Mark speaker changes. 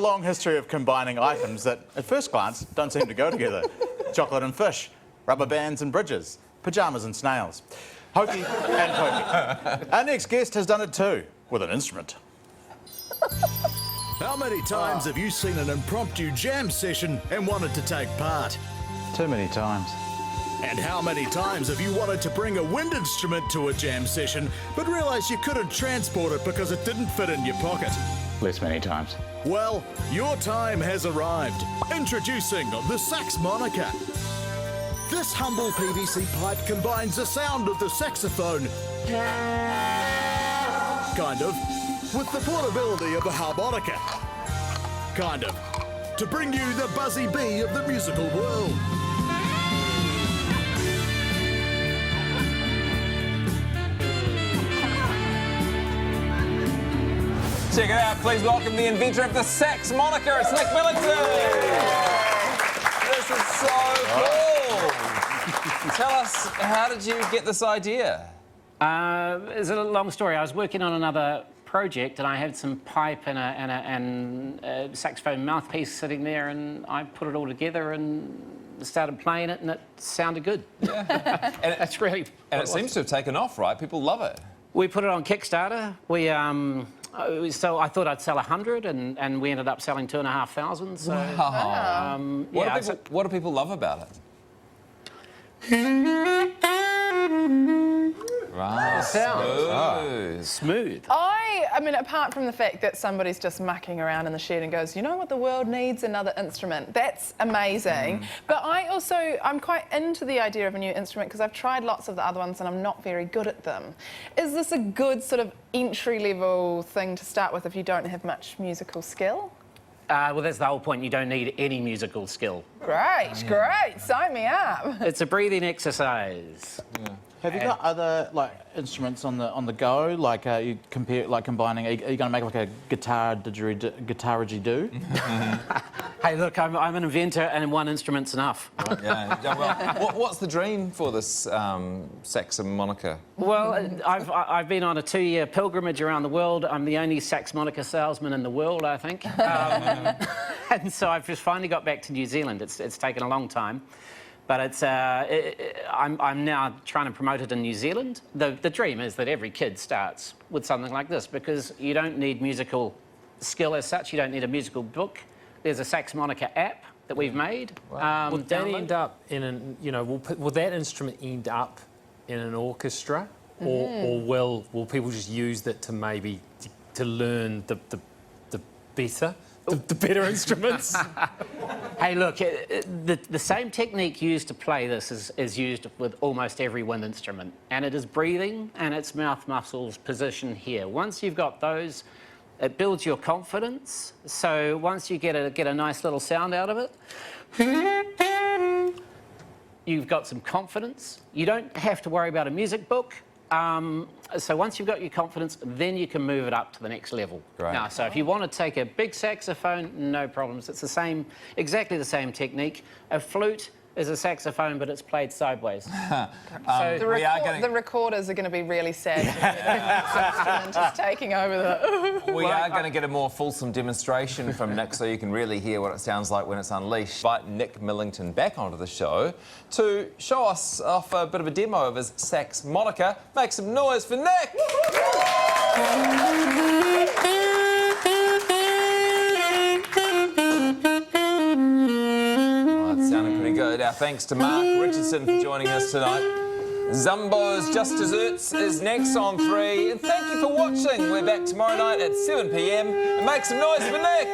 Speaker 1: long history of combining items that, at first glance, don't seem to go together. Chocolate and fish, rubber bands and bridges, pyjamas and snails. Hokey and pokey. Our next guest has done it too, with an instrument.
Speaker 2: How many times have you seen an impromptu jam session and wanted to take part?
Speaker 1: Too many times.
Speaker 2: And how many times have you wanted to bring a wind instrument to a jam session but realised you couldn't transport it because it didn't fit in your pocket?
Speaker 1: Less many times.
Speaker 2: Well, your time has arrived. Introducing the Saxmonica. This humble PVC pipe combines the sound of the saxophone, kind of, with the portability of the harmonica, kind of, to bring you the buzzy bee of the musical world.
Speaker 3: Check it out, please welcome the inventor of the Saxmonica, it's Nick Millington. This is so cool. Tell us, how did you get this idea?
Speaker 4: It's a long story. I was working on another project and I had some pipe and a saxophone mouthpiece sitting there, and I put it all together and started playing it, and it sounded good.
Speaker 3: Yeah. And
Speaker 4: that's really.
Speaker 3: And it seems to have taken off, right? People love it.
Speaker 4: We put it on Kickstarter. So I thought I'd sell 100, and we ended up selling 2,500. So,
Speaker 3: wow. What do people love about it? Right.
Speaker 4: Smooth.
Speaker 5: I mean, apart from the fact that somebody's just mucking around in the shed and goes, you know what the world needs? Another instrument. That's amazing. But I'm quite into the idea of a new instrument because I've tried lots of the other ones and I'm not very good at them. Is this a good sort of entry-level thing to start with if you don't have much musical skill?
Speaker 4: Well, that's the whole point. You don't need any musical skill.
Speaker 5: Great, great. Sign me up.
Speaker 4: It's a breathing exercise.
Speaker 3: Yeah.
Speaker 1: Have you got other instruments on the go? Like you compare, combining. Are you going to make like a guitar didgeridoo?
Speaker 4: Hey, look, I'm an inventor, and one instrument's enough.
Speaker 3: Right, yeah. Well, what's the dream for this Saxmonica?
Speaker 4: Well, I've been on a 2-year pilgrimage around the world. I'm the only Saxmonica salesman in the world, I think. And so I've just finally got back to New Zealand. It's taken a long time. But I'm now trying to promote it in New Zealand. The dream is that every kid starts with something like this, because you don't need musical skill as such. You don't need a musical book. There's a Saxmonica app that we've made.
Speaker 6: Wow. Would that end up in an, will that instrument end up in an orchestra, or will people just use that to maybe to learn the better instruments?
Speaker 4: Hey, look, the same technique used to play this is used with almost every wind instrument, and it is breathing and its mouth muscles positioned here. Once you've got those, it builds your confidence. So once you get a nice little sound out of it, you've got some confidence. You don't have to worry about a music book. So once you've got your confidence, then you can move it up to the next level.
Speaker 3: Great.
Speaker 4: Now, so if you want to take a big saxophone, no problems. It's exactly the same technique. A flute is a saxophone, but it's played sideways.
Speaker 5: So the recorders are going to be really sad. Instrument is taking over the...
Speaker 3: We are going to get a more fulsome demonstration from Nick so you can really hear what it sounds like when it's unleashed. Invite Nick Millington back onto the show to show us off a bit of a demo of his Saxmonica. Make some noise for Nick! Our thanks to Mark Richardson for joining us tonight. Zumbo's Just Desserts is next on 3. And thank you for watching. We're back tomorrow night at 7 p.m. And make some noise for Nick!